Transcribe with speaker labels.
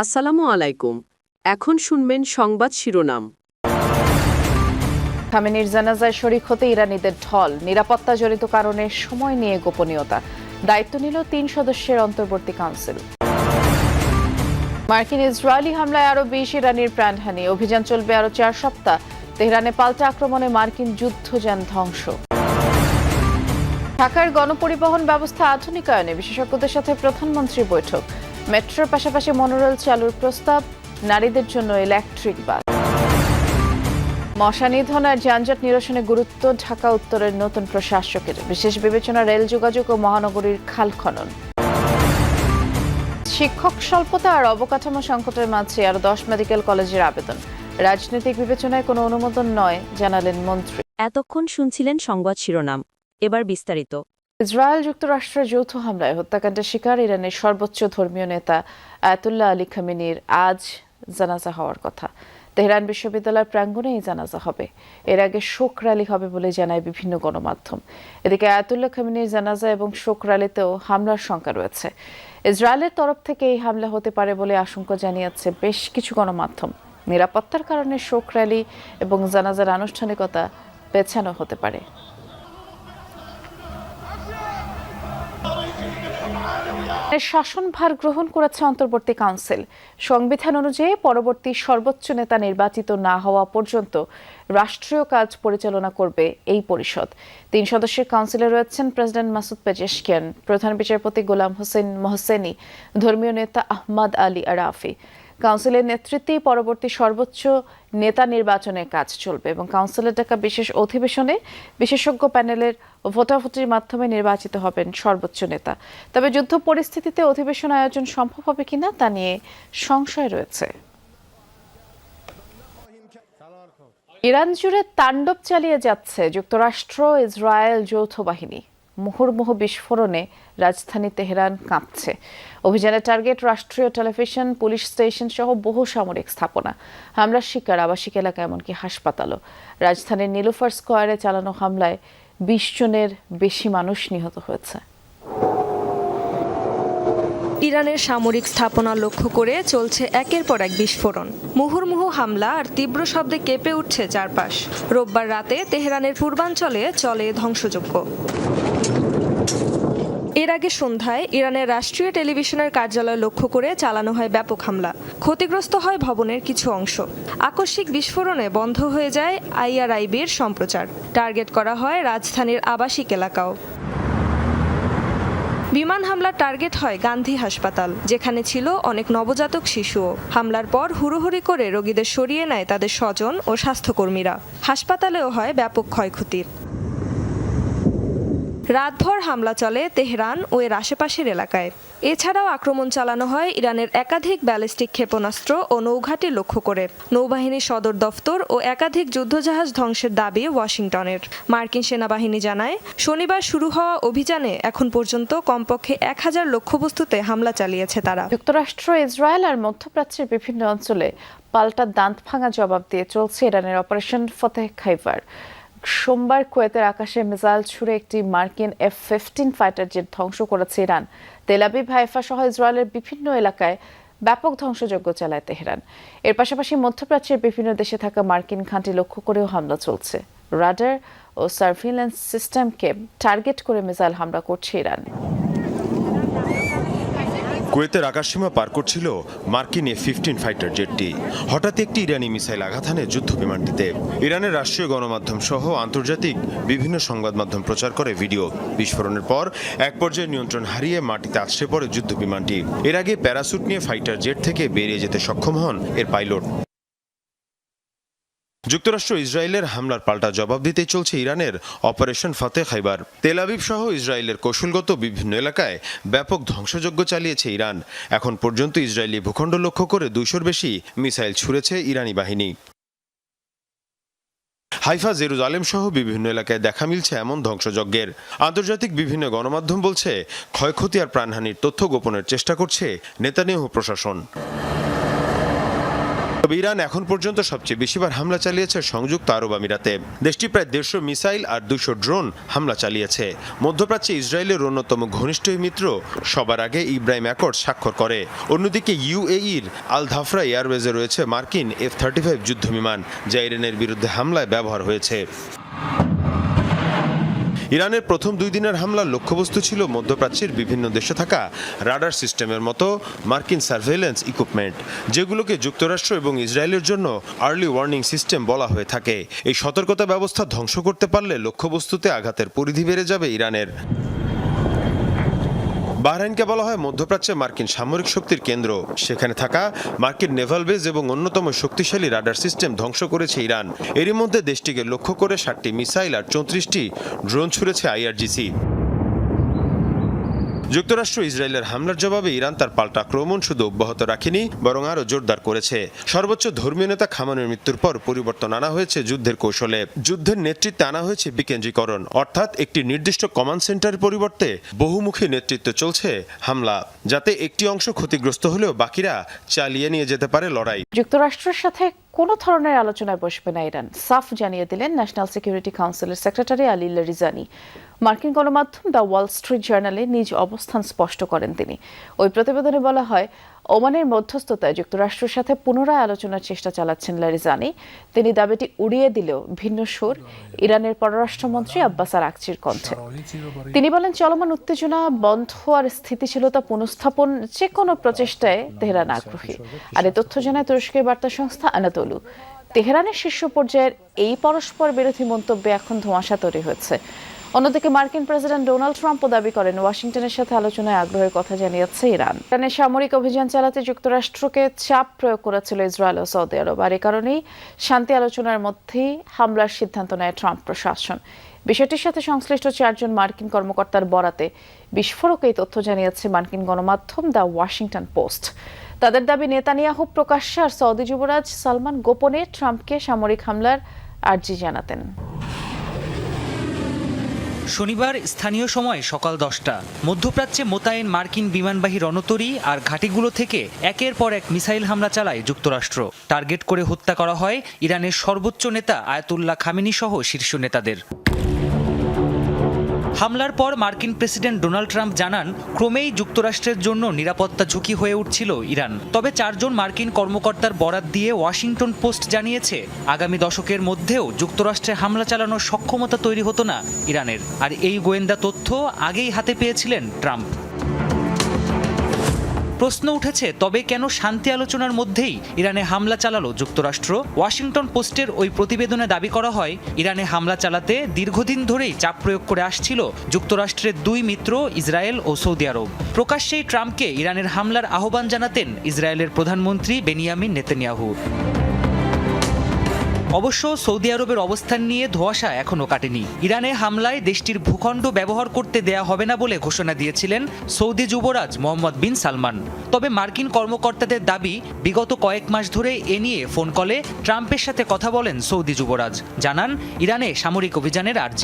Speaker 1: আসসালামু আলাইকুম। এখন শুনবেন সংবাদ শিরোনাম।
Speaker 2: খামেনির জানাজায় শরিক হতে ইরানিদের ঢল, নিরাপত্তাজনিত কারণে সময় নিয়ে গোপনীয়তা। দায়িত্ব নিল ৩ সদস্যের অন্তর্বর্তী কাউন্সিল। মার্কিন ইসরায়েলি হামলায় আরো ২০ ইরানির প্রাণহানি, অভিযান চলবে আরো ৪ সপ্তাহ। তেহরানে পাল্টা আক্রমণে মার্কিন যুদ্ধযান ধ্বংস। ঢাকার গণপরিবহন ব্যবস্থা আধুনিকায়নে বিশেষজ্ঞদের সাথে প্রধানমন্ত্রীর বৈঠক। মেট্রোর পাশাপাশি মনোরেল চালুর প্রস্তাব, নারীদের জন্য ইলেকট্রিক বাস। মশা নিধন আর যানজট নিরসনে গুরুত্ব, ঢাকা উত্তরের নতুন প্রশাসকের বিশেষ বিবেচনা রেল যোগাযোগ ও মহানগরীর খাল খনন। শিক্ষক স্বল্পতা আর অবকাঠামো সংকটের মাঝে আরো 10 মেডিকেল কলেজের আবেদন, রাজনৈতিক বিবেচনায় কোনো অনুমোদন নয়, জানালেন মন্ত্রী।
Speaker 3: এতক্ষণ শুনছিলেন সংবাদ শিরোনাম, এবার বিস্তারিত।
Speaker 2: ইসরায়েল যুক্তরাষ্ট্রের যৌথ হামলায় হত্যাকাণ্ডের শিকার ইরানের সর্বোচ্চ ধর্মীয় নেতা আয়াতুল্লাহ আলী খামেনির আজ জানাজা হওয়ার কথা। তেহরান বিশ্ববিদ্যালয়ের প্রাঙ্গণে এই জানাজা হবে। এর আগে শোক র্যালি হবে বলে জানায় বিভিন্ন গণমাধ্যম। এদিকে আয়াতুল্লাহ খামেনির জানাজা এবং শোক র্যালিতেও হামলার শঙ্কা রয়েছে। ইসরায়েলের তরফ থেকে এই হামলা হতে পারে বলে আশঙ্কা জানিয়েছে বেশ কিছু গণমাধ্যম। নিরাপত্তার কারণে শোক র্যালি এবং জানাজার আনুষ্ঠানিকতা পেছানো হতে পারে। শাসনভার গ্রহণ করেছে অন্তর্বর্তী কাউন্সিল। সংবিধান অনুযায়ী পরবর্তী সর্বোচ্চ নেতা নির্বাচিত না হওয়া পর্যন্ত রাষ্ট্রীয় কাজ পরিচালনা করবে এই পরিষদ। 3 সদস্যের কাউন্সিলে রয়েছেন প্রেসিডেন্ট মাসুদ পেজেশকিয়ান, প্রধান বিচারপতি গোলাম হোসেন মোহসেনি, ধর্মীয় নেতা আহমদ আলী আরাফি। কাউন্সিলের নেতৃত্বেই পরবর্তী সর্বোচ্চ নেতা নির্বাচনের কাজ চলবে এবং কাউন্সিলের ডাকা বিশেষ অধিবেশনে বিশেষজ্ঞ প্যানেলের ভোটাভুটির মাধ্যমে নির্বাচিত হবেন সর্বোচ্চ নেতা। তবে যুদ্ধ পরিস্থিতিতে অধিবেশন আয়োজন সম্ভব হবে কিনা তা নিয়ে সংশয় রয়েছে। ইরান জুড়ে তাণ্ডব চালিয়ে যাচ্ছে যুক্তরাষ্ট্র ইসরায়েল যৌথ বাহিনী। মুহুর্মুহু বিস্ফোরণে রাজধানী তেহরান কাঁপছে। অভিযানের টার্গেট রাষ্ট্রীয় টেলিভিশন, পুলিশ স্টেশন সহ বহু সামরিক স্থাপনা। হামলার শিকার আবাসিক এলাকা, এমনকি হাসপাতালও। রাজধানীর নীলুফার স্কয়ারে চালানো হামলায় 20 জনের বেশি মানুষ নিহত হয়েছে।
Speaker 4: ইরানের সামরিক স্থাপনা লক্ষ্য করে চলছে একের পর এক বিস্ফোরণ। মুহুর্মুহু হামলা আর তীব্র শব্দে কেঁপে উঠছে চারপাশ। রোববার রাতে তেহরানের পূর্বাঞ্চলে চলে ধ্বংসযজ্ঞ। এর আগে সন্ধ্যায় ইরানের রাষ্ট্রীয় টেলিভিশনের কার্যালয় লক্ষ্য করে চালানো হয় ব্যাপক হামলা। ক্ষতিগ্রস্ত হয় ভবনের কিছু অংশ। আকস্মিক বিস্ফোরণে বন্ধ হয়ে যায় IRIB-র সম্প্রচার। টার্গেট করা হয় রাজধানীর আবাসিক এলাকাও। বিমান হামলার টার্গেট হয় গান্ধী হাসপাতাল, যেখানে ছিল অনেক নবজাতক শিশুও। হামলার পর হুড়োহুড়ি করে রোগীদের সরিয়ে নেয় তাদের স্বজন ও স্বাস্থ্যকর্মীরা। হাসপাতালেও হয় ব্যাপক ক্ষয়ক্ষতি। রাতভর হামলা চলে তেহরান ও এর আশেপাশের এলাকায়। এছাড়াও আক্রমণ চালানো হয় ইরানের একাধিক ব্যালিস্টিক ক্ষেপণাস্ত্র ও নৌঘাঁটি লক্ষ্য করে। নৌবাহিনীর সদর দফতর ও একাধিক যুদ্ধজাহাজ ধ্বংসের দাবি ওয়াশিংটনের। মার্কিন সেনাবাহিনী জানায়, শনিবার শুরু হওয়া অভিযানে এখন পর্যন্ত কমপক্ষে 1000 লক্ষ্যবস্তুতে হামলা চালিয়েছে তারা।
Speaker 2: যুক্তরাষ্ট্র, ইসরায়েল আর মধ্যপ্রাচ্যের বিভিন্ন অঞ্চলে পাল্টা দাঁত ভাঙা জবাব দিয়ে চলছে ইরানের অপারেশন ফতেহ খাইবার। সোমবার কুয়েতের আকাশে মিসাইল ছুড়ে একটি মার্কিন F-15 ফাইটার জেট ধ্বংস করেছে ইরান। তেল আবিব, হাইফা সহ ইসরায়েলের বিভিন্ন এলাকায় ব্যাপক ধ্বংসযজ্ঞ চালায় তেহরান। এর পাশাপাশি মধ্যপ্রাচ্যের বিভিন্ন দেশে থাকা মার্কিন ঘাঁটি লক্ষ্য করেও হামলা চলছে। রাডার ও সার্ভিলেন্স সিস্টেমকে টার্গেট করে মিসাইল হামলা করছে ইরান।
Speaker 5: কুয়েতের আকাশসীমা পার করছিল মার্কিন F-15 ফাইটার জেটটি। হঠাৎ একটি ইরানি মিসাইল আঘাত হানে যুদ্ধ বিমানটিতে। ইরানের রাষ্ট্রীয় গণমাধ্যম সহ আন্তর্জাতিক বিভিন্ন সংবাদ মাধ্যম প্রচার করে ভিডিও। বিস্ফোরণের পর এক পর্যায়ে নিয়ন্ত্রণ হারিয়ে মাটিতে আছড়ে পড়ে যুদ্ধ বিমানটি। এর আগে প্যারাসুট নিয়ে ফাইটার জেট থেকে বেরিয়ে যেতে সক্ষম হন এর পাইলট। যুক্তরাষ্ট্র ইসরায়েলের হামলার পাল্টা জবাব দিতেই চলছে ইরানের অপারেশন ফতেহ খাইবার। তেল আবিব সহ ইসরায়েলের কৌশলগত বিভিন্ন এলাকায় ব্যাপক ধ্বংসযজ্ঞ চালিয়েছে ইরান। এখন পর্যন্ত ইসরায়েলি ভূখণ্ড লক্ষ্য করে 200-র বেশি মিসাইল ছুড়েছে ইরানি বাহিনী। হাইফা, জেরুজালেম সহ বিভিন্ন এলাকায় দেখা মিলছে এমন ধ্বংসযজ্ঞের। আন্তর্জাতিক বিভিন্ন গণমাধ্যম বলছে, ক্ষয়ক্ষতি আর প্রাণহানির তথ্য গোপনের চেষ্টা করছে নেতানিয়াহু প্রশাসন। তবে ইরান এখন পর্যন্ত সবচেয়ে বেশিবার হামলা চালিয়েছে সংযুক্ত আরব আমিরাতে। দেশটি প্রায় 150 মিসাইল আর 200 ড্রোন হামলা চালিয়েছে। মধ্যপ্রাচ্যে ইসরায়েলের অন্যতম ঘনিষ্ঠ মিত্র সবার আগে ইব্রাহিম অ্যাকর্ড স্বাক্ষর করে। অন্যদিকে ইউএইর আল ধাফরা এয়ারওয়েজে রয়েছে মার্কিন F-35 যুদ্ধবিমান, যা ইরানের বিরুদ্ধে হামলায় ব্যবহার হয়েছে। ইরানের প্রথম 2 দিনের হামলার লক্ষ্যবস্তু ছিল মধ্যপ্রাচ্যের বিভিন্ন দেশে থাকা রাডার সিস্টেমের মতো মার্কিন সার্ভেইলেন্স ইকুইপমেন্ট, যেগুলোকে যুক্তরাষ্ট্র এবং ইসরায়েলের জন্য আর্লি ওয়ার্নিং সিস্টেম বলা হয়ে থাকে। এই সতর্কতা ব্যবস্থা ধ্বংস করতে পারলে লক্ষ্যবস্তুতে আঘাতের পরিধি বেড়ে যাবে ইরানের। বাহরাইনকে বলা হয় মধ্যপ্রাচ্যে মার্কিন সামরিক শক্তির কেন্দ্র। সেখানে থাকা মার্কিন নেভাল বেজ এবং অন্যতম শক্তিশালী রাডার সিস্টেম ধ্বংস করেছে ইরান। এরই মধ্যে দেশটিকে লক্ষ্য করে 60টি মিসাইল আর 34টি ড্রোন ছুড়েছে IRGC। যুক্তরাষ্ট্র ইসরায়েলের হামলার জবাবে ইরান তার পাল্টা আক্রমণ শুধু অব্যাহত রাখেনি, বরং আরও জোরদার করেছে। সর্বোচ্চ ধর্মীয় নেতা খামেনির মৃত্যুর পর পরিবর্তন আনা হয়েছে যুদ্ধের কৌশলে। যুদ্ধের নেতৃত্বে আনা হয়েছে বিকেন্দ্রীকরণ, অর্থাৎ একটি নির্দিষ্ট কমান্ড সেন্টারের পরিবর্তে বহুমুখী নেতৃত্বে চলছে হামলা, যাতে একটি অংশ ক্ষতিগ্রস্ত হলেও বাকিরা চালিয়ে নিয়ে যেতে পারে লড়াই।
Speaker 2: যুক্তরাষ্ট্রের সাথে কোনো ধরনের আলোচনায় বসবে না ইরান, সাফ জানিয়ে দিলেন ন্যাশনাল সিকিউরিটি কাউন্সিলের সেক্রেটারি আলী লারিজানি। মার্কিন গণমাধ্যম দ্য ওয়াল স্ট্রিট জার্নালে নিজ অবস্থান স্পষ্ট করেন তিনি। ওই প্রতিবেদনে বলা হয়, ওমানের মধ্যস্থতায় যুক্তরাষ্ট্রের সাথে পুনরায় আলোচনার চেষ্টা চালাচ্ছেন লারিজানি। তিনি দাবিটি উড়িয়ে দিলেও ভিন্ন সুর ইরানের পররাষ্ট্রমন্ত্রী আব্বাস আরাকচির কণ্ঠে। তিনি বলেন, চলমান উত্তেজনা বন্ধ আর স্থিতিশীলতা পুনঃস্থাপন যে কোনো প্রচেষ্টায় তেহরান আগ্রহী। আর এ তথ্য জানায় তুরস্কের বার্তা সংস্থা আনাতোলু। তেহরানের শীর্ষ পর্যায়ের এই পরস্পর বিরোধী মন্তব্যে এখন ধোঁয়াশা তৈরি হয়েছে। অন্যদিকে মার্কিন প্রেসিডেন্ট ডোনাল্ড ট্রাম্পও দাবি করেন ওয়াশিংটনের সাথে আলোচনায় আগ্রহের কথা জানিয়েছে ইরান। ইরানের সামরিক অভিযান চালাতে যুক্তরাষ্ট্রকে চাপ প্রয়োগ করেছিল ইসরায়েল ও সৌদি আরব, আর এ কারণেই শান্তি আলোচনার মধ্যেই হামলার সিদ্ধান্ত নেয় ট্রাম্প প্রশাসন। বিষয়টির সাথে সংশ্লিষ্ট 4 জন মার্কিন কর্মকর্তার বরাতে বিস্ফোরক এই তথ্য জানিয়েছে মার্কিন গণমাধ্যম দ্য ওয়াশিংটন পোস্ট। তাদের দাবি, নেতানিয়াহু প্রকাশ্যে আর সৌদি যুবরাজ সালমান গোপনে ট্রাম্পকে সামরিক হামলার আর্জি জানাতেন।
Speaker 6: শনিবার স্থানীয় সময় সকাল 10টা মধ্যপ্রাচ্যে মোতায়েন মার্কিন বিমানবাহী রণতরী আর ঘাঁটিগুলো থেকে একের পর এক মিসাইল হামলা চালায় যুক্তরাষ্ট্র। টার্গেট করে হত্যা করা হয় ইরানের সর্বোচ্চ নেতা আয়াতুল্লাহ খামেনি সহ শীর্ষ নেতাদের। হামলার পর মার্কিন প্রেসিডেন্ট ডোনাল্ড ট্রাম্প জানান, ক্রমেই যুক্তরাষ্ট্রের জন্য নিরাপত্তা ঝুঁকি হয়ে উঠছিল ইরান। তবে 4 জন মার্কিন কর্মকর্তার বরাত দিয়ে ওয়াশিংটন পোস্ট জানিয়েছে, আগামী দশকের মধ্যেও যুক্তরাষ্ট্রে হামলা চালানোর সক্ষমতা তৈরি হতো না ইরানের। আর এই গোয়েন্দা তথ্য আগেই হাতে পেয়েছিলেন ট্রাম্প। প্রশ্ন উঠেছে, তবে কেন শান্তি আলোচনার মধ্যেই ইরানে হামলা চালালো যুক্তরাষ্ট্র? ওয়াশিংটন পোস্টের ওই প্রতিবেদনে দাবি করা হয়, ইরানে হামলা চালাতে দীর্ঘদিন ধরেই চাপ প্রয়োগ করে আসছিল যুক্তরাষ্ট্রের 2 মিত্র ইসরায়েল ও সৌদি আরব। প্রকাশ্যেই ট্রাম্পকে ইরানের হামলার আহ্বান জানাতেন ইসরায়েলের প্রধানমন্ত্রী বেনিয়ামিন নেতানিয়াহু। অবশ্য সৌদি আরবের অবস্থান নিয়ে ধোঁয়াশা এখনও কাটেনি। ইরানে হামলায় দেশটির ভূখণ্ড ব্যবহার করতে দেয়া হবে না বলে ঘোষণা দিয়েছিলেন সৌদি যুবরাজ মোহাম্মদ বিন সালমান। তবে মার্কিন কর্মকর্তাদের দাবি, বিগত কয়েক মাস ধরে এ নিয়ে ফোন কলে ট্রাম্পের সাথে কথা বলেন সৌদি যুবরাজ। জানান, ইরানে সামরিক অভিযানের আর্জি।